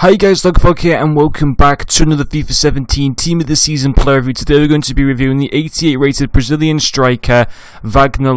Hi guys, Dogfog here and welcome back to another FIFA 17 Team of the Season player review. Today we're going to be reviewing the 88 rated Brazilian striker Vagner.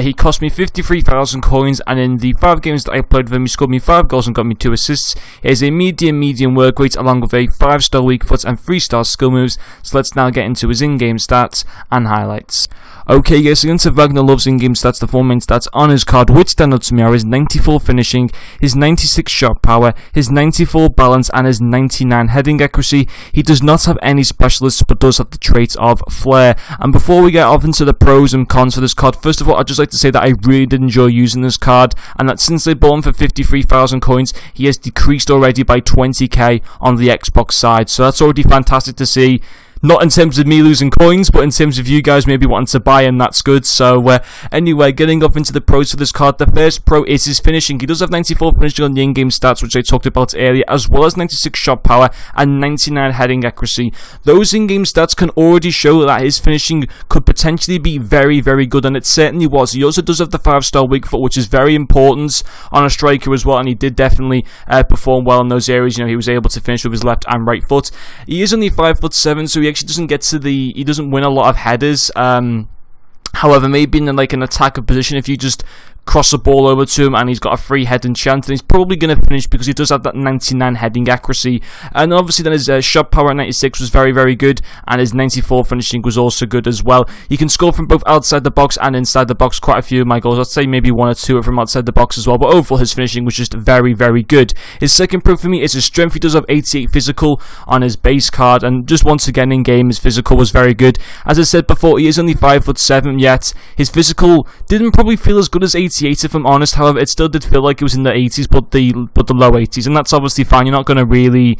He cost me 53,000 coins, and in the 5 games that I played with him he scored me 5 goals and got me 2 assists. He has a medium work rate along with a 5-star weak foot and 3-star skill moves. So let's now get into his in-game stats and highlights. Okay guys, so into Vagner's in-game stats. The 4 main stats on his card which stand out to me are his 94 finishing, his 96 shot power, his 94 balance and his 99 heading accuracy. He does not have any specialists but does have the trait of flair. And before we get off into the pros and cons for this card, first of all I'd just like to say that I really did enjoy using this card, and that since they bought him for 53,000 coins he has decreased already by 20k on the Xbox side, so that's already fantastic to see. Not in terms of me losing coins, but in terms of you guys maybe wanting to buy him, that's good. So anyway, getting off into the pros for this card, the first pro is his finishing. He does have 94 finishing on the in-game stats, which I talked about earlier, as well as 96 shot power and 99 heading accuracy. Those in-game stats can already show that his finishing could potentially be very good, and it certainly was. He also does have the 5-star weak foot, which is very important on a striker as well, and he did definitely perform well in those areas. You know, he was able to finish with his left and right foot. He is only 5'7", so he actually doesn't get to he doesn't win a lot of headers. However, maybe in like an attacking position, if you just cross the ball over to him and he's got a free heading chance, and he's probably going to finish because he does have that 99 heading accuracy. And obviously then his shot power at 96 was very good, and his 94 finishing was also good as well. He can score from both outside the box and inside the box. Quite a few of my goals, I'd say maybe 1 or 2 from outside the box as well, but overall his finishing was just very good. His second pro for me is his strength. He does have 88 physical on his base card, and just once again in game his physical was very good. As I said before, he is only 5'7", yet his physical didn't probably feel as good as 88 if I'm honest. However, it still did feel like it was in the 80s, but the low 80s, and that's obviously fine. You're not going to really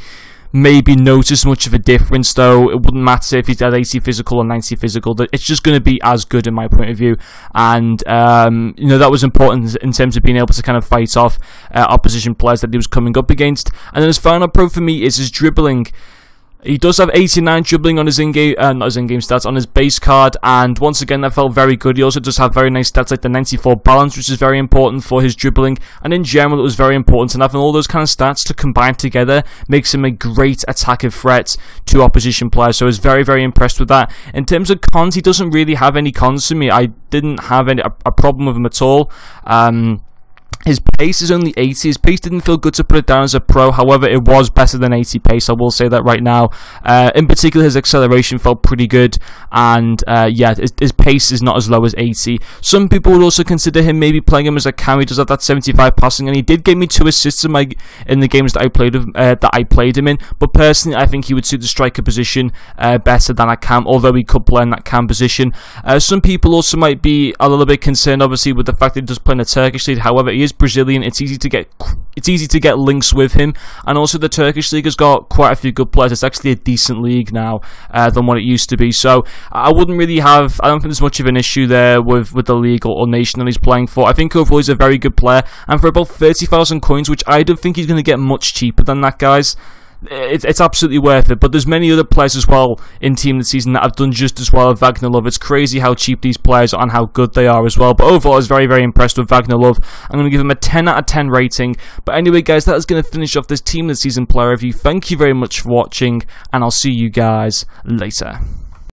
maybe notice much of a difference, though. It wouldn't matter if he's at 80 physical or 90 physical. It's just going to be as good in my point of view, and you know, that was important in terms of being able to kind of fight off opposition players that he was coming up against. And then his final pro for me is his dribbling. He does have 89 dribbling on his in-game, not his in-game stats, on his base card, and once again that felt very good. He also does have very nice stats like the 94 balance, which is very important for his dribbling, and in general it was very important, and having all those kind of stats to combine together makes him a great attacking threat to opposition players, so I was very impressed with that. In terms of cons, he doesn't really have any cons to me. I didn't have a problem with him at all. His pace is only 80. His pace didn't feel good to put it down as a pro. However, it was better than 80 pace. I will say that right now. In particular, his acceleration felt pretty good. And yeah, his pace is not as low as 80. Some people would also consider him maybe playing him as a cam. He does have that 75 passing, and he did give me 2 assists in the games that I played him in. But personally, I think he would suit the striker position better than a cam, although he could play in that cam position. Some people also might be a little bit concerned, obviously, with the fact that he does play in the Turkish league. However, he is Brazilian. It's easy to get links with him, and also the Turkish league has got quite a few good players. It's actually a decent league now than what it used to be, so I don't think there's much of an issue there with the league or nation that he's playing for. I think overall he's a very good player, and for about 30,000 coins, which I don't think he's going to get much cheaper than that, guys, it's absolutely worth it. But there's many other players as well in Team of the Season that have done just as well as Vagner. It's crazy how cheap these players are and how good they are as well. But overall, I was very impressed with Vagner. I'm going to give him a 10 out of 10 rating. But anyway, guys, that is going to finish off this Team of the Season player review. Thank you very much for watching, and I'll see you guys later.